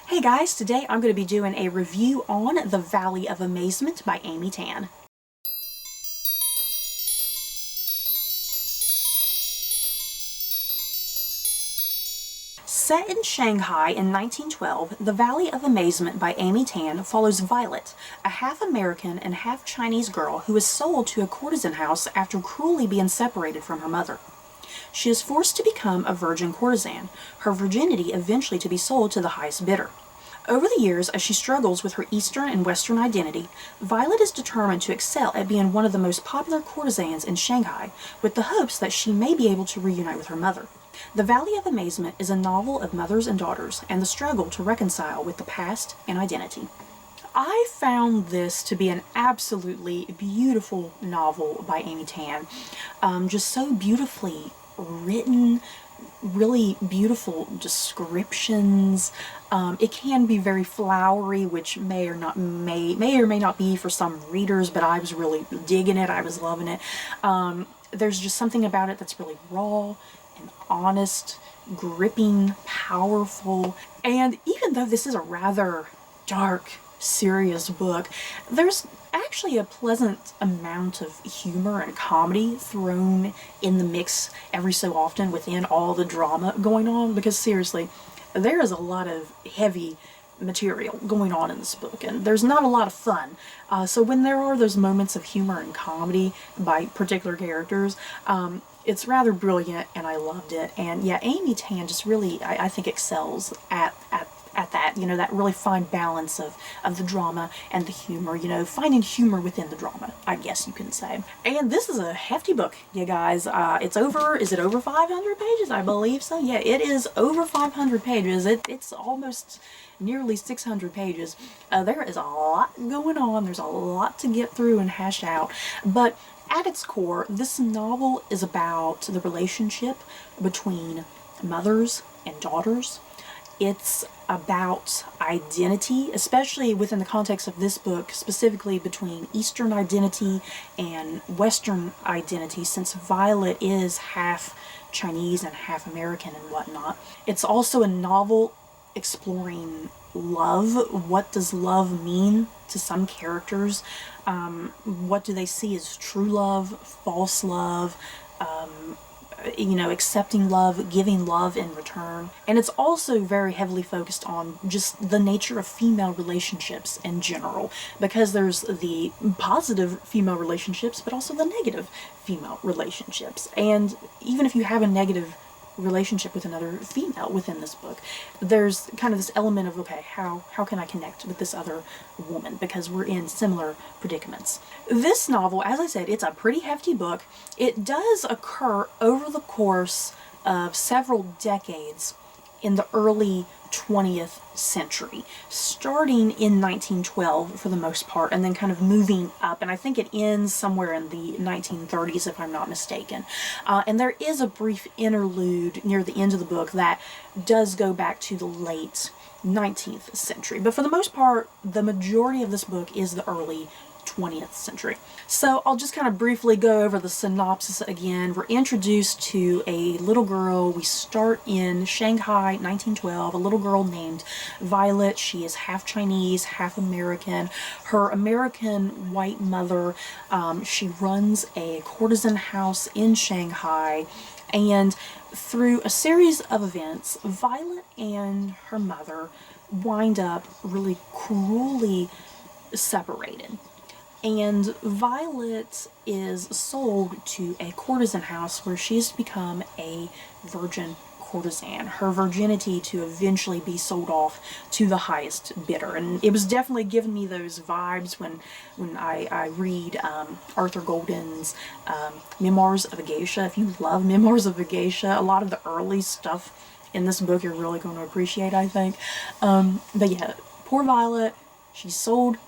Hey guys, today I'm going to be doing a review on The Valley of Amazement by Amy Tan. Set in Shanghai in 1912, The Valley of Amazement by Amy Tan follows Violet, a half-American and half-Chinese girl who is sold to a courtesan house after cruelly being separated from her mother. She is forced to become a virgin courtesan, her virginity eventually to be sold to the highest bidder. Over the years, as she struggles with her Eastern and Western identity, Violet is determined to excel at being one of the most popular courtesans in Shanghai, with the hopes that she may be able to reunite with her mother. The Valley of Amazement is a novel of mothers and daughters, and the struggle to reconcile with the past and identity. I found this to be an absolutely beautiful novel by Amy Tan. Just so beautifully written, really beautiful descriptions. It can be very flowery, which may or may not be for some readers, but I was really digging it. I was loving it. There's just something about it that's really raw and honest, gripping, powerful. And even though this is a rather dark, serious book, there's actually a pleasant amount of humor and comedy thrown in the mix every so often within all the drama going on, because seriously, there is a lot of heavy material going on in this book, and there's not a lot of fun. So when there are those moments of humor and comedy by particular characters, it's rather brilliant, and I loved it. And yeah, Amy Tan just really, I think, excels at that, that really fine balance of the drama and the humor, finding humor within the drama, I guess you can say. And this is a hefty book, you guys. Is it over 500 pages? I believe so. Yeah, it is over 500 pages. It's almost nearly 600 pages. There is a lot going on. There's a lot to get through and hash out. But at its core, this novel is about the relationship between mothers and daughters. It's about identity, especially within the context of this book, specifically between Eastern identity and Western identity, since Violet is half Chinese and half American and whatnot. It's also a novel exploring love. What does love mean to some characters? What do they see as true love, false love, accepting love, giving love in return. And it's also very heavily focused on just the nature of female relationships in general, because there's the positive female relationships, but also the negative female relationships. And even if you have a negative relationship with another female within this book, there's kind of this element of, okay, how can I connect with this other woman, because we're in similar predicaments. This novel, as I said, it's a pretty hefty book. It does occur over the course of several decades in the early 20th century, starting in 1912 for the most part, and then kind of moving up, and I think it ends somewhere in the 1930s if I'm not mistaken. And there is a brief interlude near the end of the book that does go back to the late 19th century, but for the most part, the majority of this book is the early 20th century. So I'll just kind of briefly go over the synopsis again. We're introduced to a little girl. We start in Shanghai, 1912, a little girl named Violet. She is half Chinese, half American. Her American white mother, she runs a courtesan house in Shanghai, and through a series of events, Violet and her mother wind up really cruelly separated. And Violet is sold to a courtesan house where she's become a virgin courtesan, her virginity to eventually be sold off to the highest bidder. And it was definitely giving me those vibes when I read Arthur Golden's Memoirs of a Geisha. If you love Memoirs of a Geisha, a lot of the early stuff in this book you're really going to appreciate, I think. But yeah, poor Violet, she's sold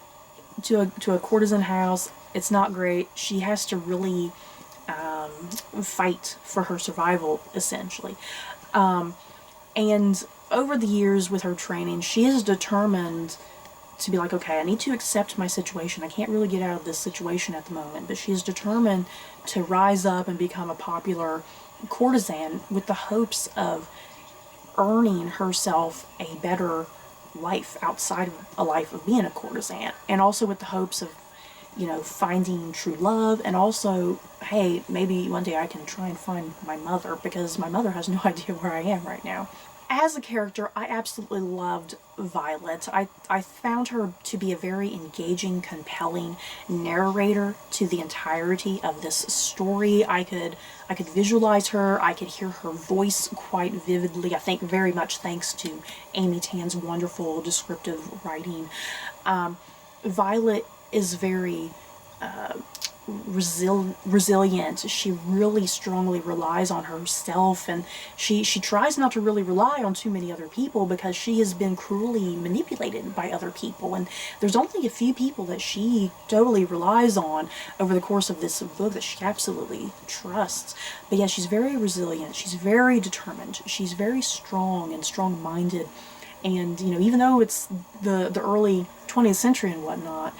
to a courtesan house. It's not great. She has to really fight for her survival, essentially. And over the years with her training, she is determined to be like, okay, I need to accept my situation. I can't really get out of this situation at the moment, but she is determined to rise up and become a popular courtesan with the hopes of earning herself a better life outside of a life of being a courtesan, and also with the hopes of, you know, finding true love, and also, hey, maybe one day I can try and find my mother, because my mother has no idea where I am right now. As a character, I absolutely loved Violet. I found her to be a very engaging, compelling narrator to the entirety of this story. I could visualize her, I could hear her voice quite vividly, I think very much thanks to Amy Tan's wonderful descriptive writing. Violet is very resilient. She really strongly relies on herself, and she tries not to really rely on too many other people, because she has been cruelly manipulated by other people, and there's only a few people that she totally relies on over the course of this book that she absolutely trusts. But yeah, she's very resilient, she's very determined, she's very strong and strong-minded, and, you know, even though it's the early 20th century and whatnot,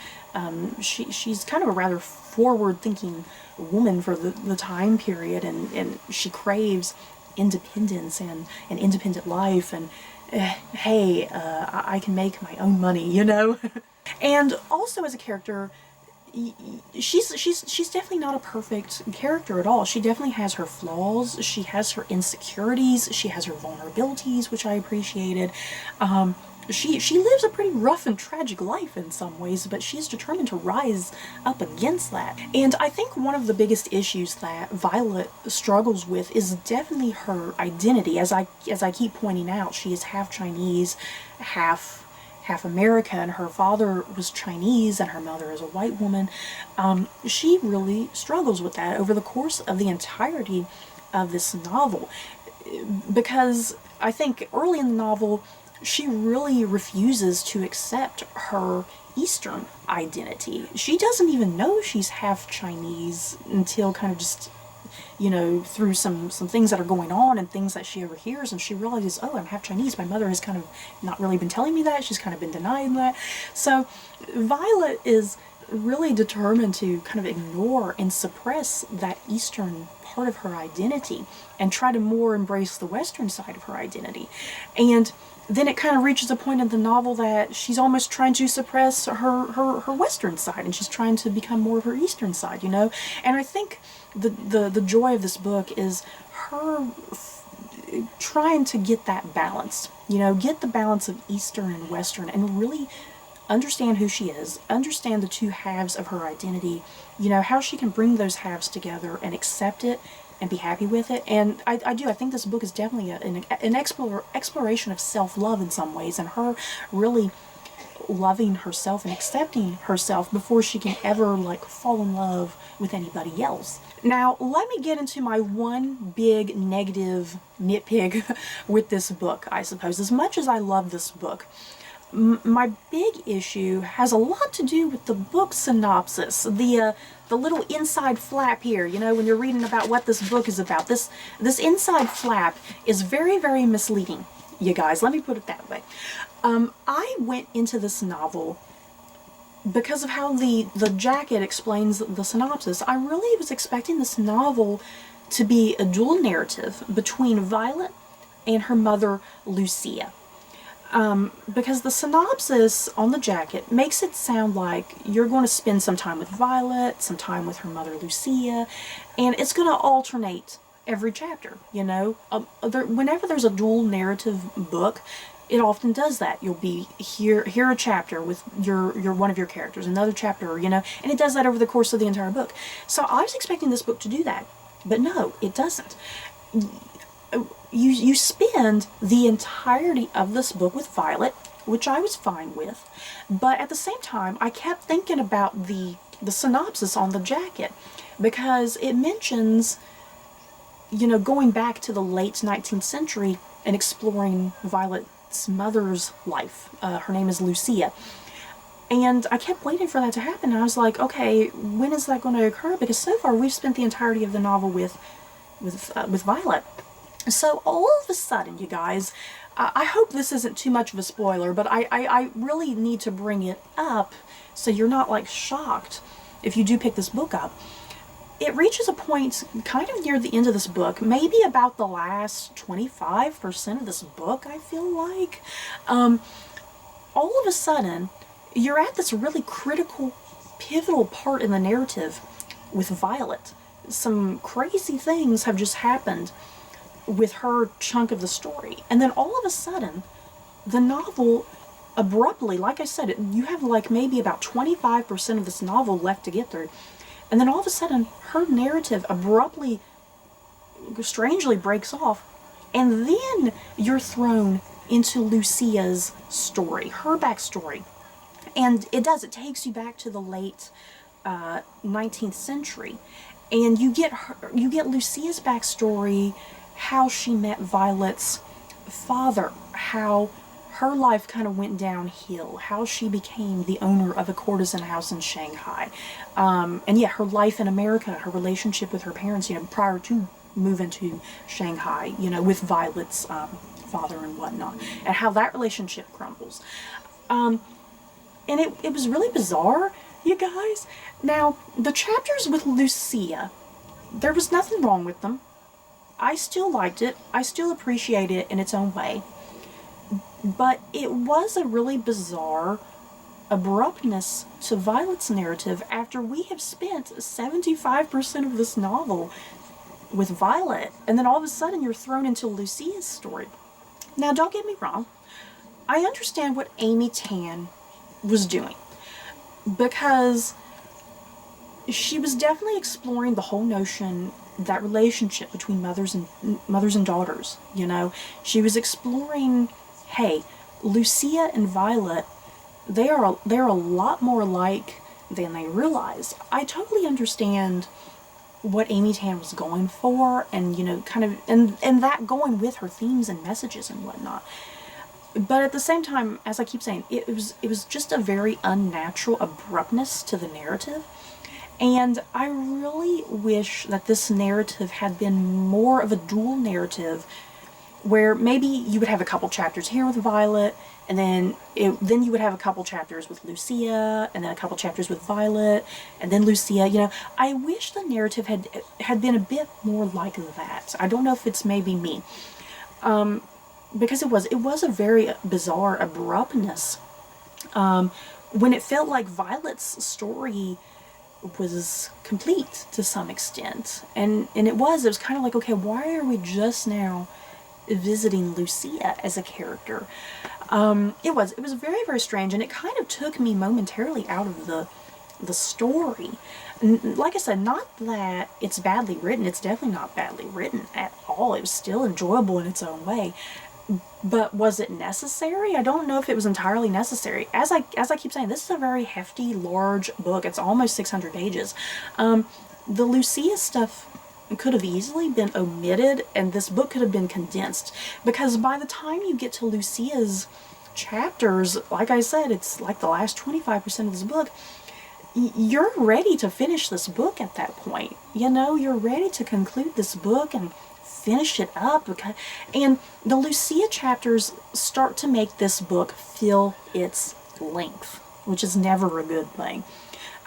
she's kind of a rather forward-thinking woman for the time period, and she craves independence and an independent life, and hey, I can make my own money, you know? And also as a character, she's definitely not a perfect character at all. She definitely has her flaws, she has her insecurities, she has her vulnerabilities, which I appreciated. She lives a pretty rough and tragic life in some ways, but she's determined to rise up against that. And I think one of the biggest issues that Violet struggles with is definitely her identity. As I keep pointing out, she is half Chinese, half American. Her father was Chinese and her mother is a white woman. She really struggles with that over the course of the entirety of this novel, because I think early in the novel she really refuses to accept her Eastern identity. She doesn't even know she's half Chinese until kind of just, you know, through some things that are going on and things that she overhears, and she realizes, oh, I'm half Chinese. My mother has kind of not really been telling me that. She's kind of been denying that. So Violet is really determined to kind of ignore and suppress that Eastern part of her identity and try to more embrace the Western side of her identity. And then it kind of reaches a point in the novel that she's almost trying to suppress her Western side, and she's trying to become more of her Eastern side, you know? And I think the joy of this book is her trying to get that balance, you know, get the balance of Eastern and Western, and really understand who she is, understand the two halves of her identity, you know, how she can bring those halves together and accept it and be happy with it. And I think this book is definitely an exploration of self-love in some ways, and her really loving herself and accepting herself before she can ever, like, fall in love with anybody else. Now, let me get into my one big negative nitpick with this book, I suppose. As much as I love this book, my big issue has a lot to do with the book synopsis, the little inside flap here, you know, when you're reading about what this book is about. This inside flap is very, very misleading, you guys. Let me put it that way. I went into this novel because of how the jacket explains the synopsis. I really was expecting this novel to be a dual narrative between Violet and her mother, Lucia. Because the synopsis on the jacket makes it sound like you're going to spend some time with Violet, some time with her mother Lucia, and it's going to alternate every chapter, you know. Whenever there's a dual narrative book, it often does that. You'll be here a chapter with your one of your characters, another chapter, you know, and it does that over the course of the entire book. So I was expecting this book to do that, but no, it doesn't. You spend the entirety of this book with Violet, which I was fine with, but at the same time I kept thinking about the synopsis on the jacket, because it mentions, you know, going back to the late 19th century and exploring Violet's mother's life. Her name is Lucia. And I kept waiting for that to happen, and I was like, okay, when is that going to occur? Because so far we've spent the entirety of the novel with Violet. So all of a sudden, you guys, I hope this isn't too much of a spoiler, but I really need to bring it up so you're not, like, shocked if you do pick this book up. It reaches a point kind of near the end of this book, maybe about the last 25% of this book, I feel like, all of a sudden, you're at this really critical, pivotal part in the narrative with Violet. Some crazy things have just happened with her chunk of the story. And then all of a sudden, the novel abruptly, like I said, you have like maybe about 25% of this novel left to get through. And then all of a sudden, her narrative abruptly, strangely breaks off. And then you're thrown into Lucia's story, her backstory. And it takes you back to the late 19th century. And you get Lucia's backstory, how she met Violet's father, how her life kind of went downhill, how she became the owner of a courtesan house in Shanghai. And yeah, her life in America, her relationship with her parents, prior to moving to Shanghai, with Violet's father and whatnot, and how that relationship crumbles. And it was really bizarre, you guys. Now, the chapters with Lucia, there was nothing wrong with them. I still liked it. I still appreciate it in its own way. But it was a really bizarre abruptness to Violet's narrative after we have spent 75% of this novel with Violet, and then all of a sudden you're thrown into Lucia's story. Now, don't get me wrong. I understand what Amy Tan was doing, because she was definitely exploring the whole notion, that relationship between mothers and daughters. She was exploring, hey, Lucia and Violet, they're a lot more alike than they realize. I totally understand what Amy Tan was going for, and kind of and that going with her themes and messages and whatnot. But at the same time, as I keep saying, it was just a very unnatural abruptness to the narrative. And I really wish that this narrative had been more of a dual narrative, where maybe you would have a couple chapters here with Violet, and then you would have a couple chapters with Lucia, and then a couple chapters with Violet, and then Lucia. I wish the narrative had been a bit more like that. I don't know if it's maybe me. Because it was a very bizarre abruptness, when it felt like Violet's story was complete to some extent, and it was kind of like, okay, why are we just now visiting Lucia as a character? It was very, very strange, and it kind of took me momentarily out of the story. Like I said, not that it's badly written. It's definitely not badly written at all. It was still enjoyable in its own way. But was it necessary? I don't know if it was entirely necessary. As I keep saying, this is a very hefty, large book. It's almost 600 pages. The Lucia stuff could have easily been omitted, and this book could have been condensed, because by the time you get to Lucia's chapters, like I said, it's like the last 25% of this book. You're ready to finish this book at that point. You're ready to conclude this book and finish it up, and the Lucia chapters start to make this book feel its length, which is never a good thing.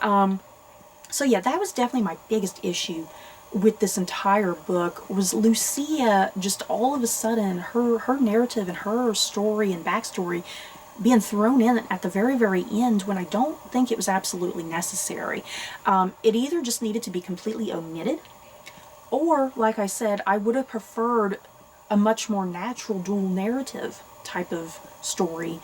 So yeah, that was definitely my biggest issue with this entire book, was Lucia just all of a sudden, her narrative and her story and backstory being thrown in at the very, very end, when I don't think it was absolutely necessary. It either just needed to be completely omitted, or, like I said, I would have preferred a much more natural dual narrative type of story.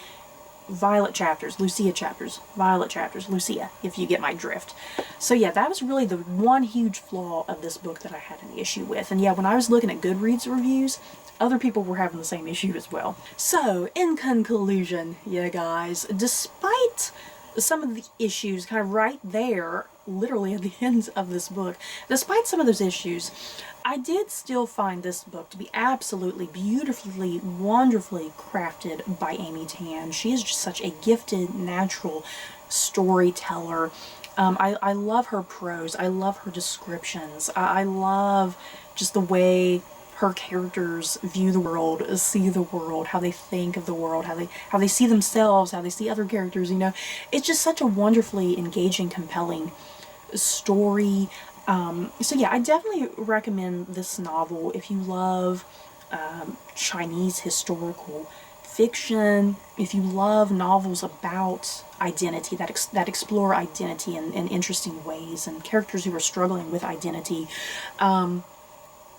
Violet chapters, Lucia chapters, Violet chapters, Lucia, if you get my drift. So yeah, that was really the one huge flaw of this book that I had an issue with. And yeah, when I was looking at Goodreads reviews, other people were having the same issue as well. So, in conclusion, yeah guys, despite some of the issues kind of right there, literally at the ends of this book, despite some of those issues, I did still find this book to be absolutely beautifully, wonderfully crafted by Amy Tan. She is just such a gifted, natural storyteller. I love her prose. I love her descriptions. I love just the way her characters view the world, see the world, how they think of the world, how they see themselves, how they see other characters. It's just such a wonderfully engaging, compelling story. So yeah, I definitely recommend this novel if you love Chinese historical fiction, if you love novels about identity, that explore identity in interesting ways, and characters who are struggling with identity,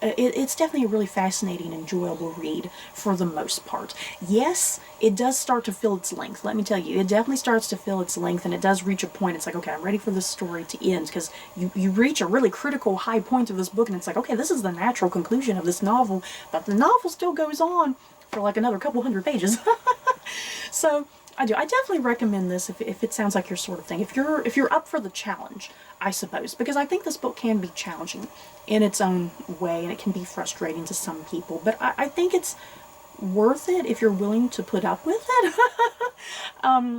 it's definitely a really fascinating, enjoyable read for the most part. Yes, it does start to fill its length. Let me tell you, it definitely starts to fill its length, and it does reach a point. It's like, okay, I'm ready for this story to end, because you reach a really critical high point of this book, and it's like, okay, this is the natural conclusion of this novel, but the novel still goes on for like another couple hundred pages. So I definitely recommend this if it sounds like your sort of thing. If you're up for the challenge, I suppose, because I think this book can be challenging in its own way, and it can be frustrating to some people. But I think it's worth it if you're willing to put up with it.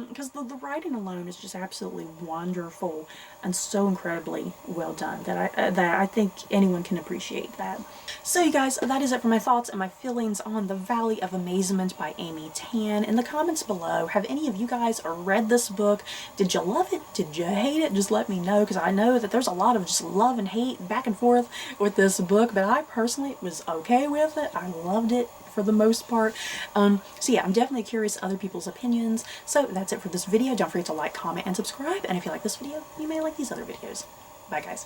Because the writing alone is just absolutely wonderful and so incredibly well done that I think anyone can appreciate that. So you guys, that is it for my thoughts and my feelings on The Valley of Amazement by Amy Tan. In the comments below, have any of you guys read this book? Did you love it? Did you hate it? Just let me know, because I know that there's a lot of just love and hate back and forth with this book, but I personally was okay with it. I loved it for the most part. So yeah, I'm definitely curious other people's opinions. So that's it for this video. Don't forget to like, comment, and subscribe. And if you like this video, you may like these other videos. Bye guys.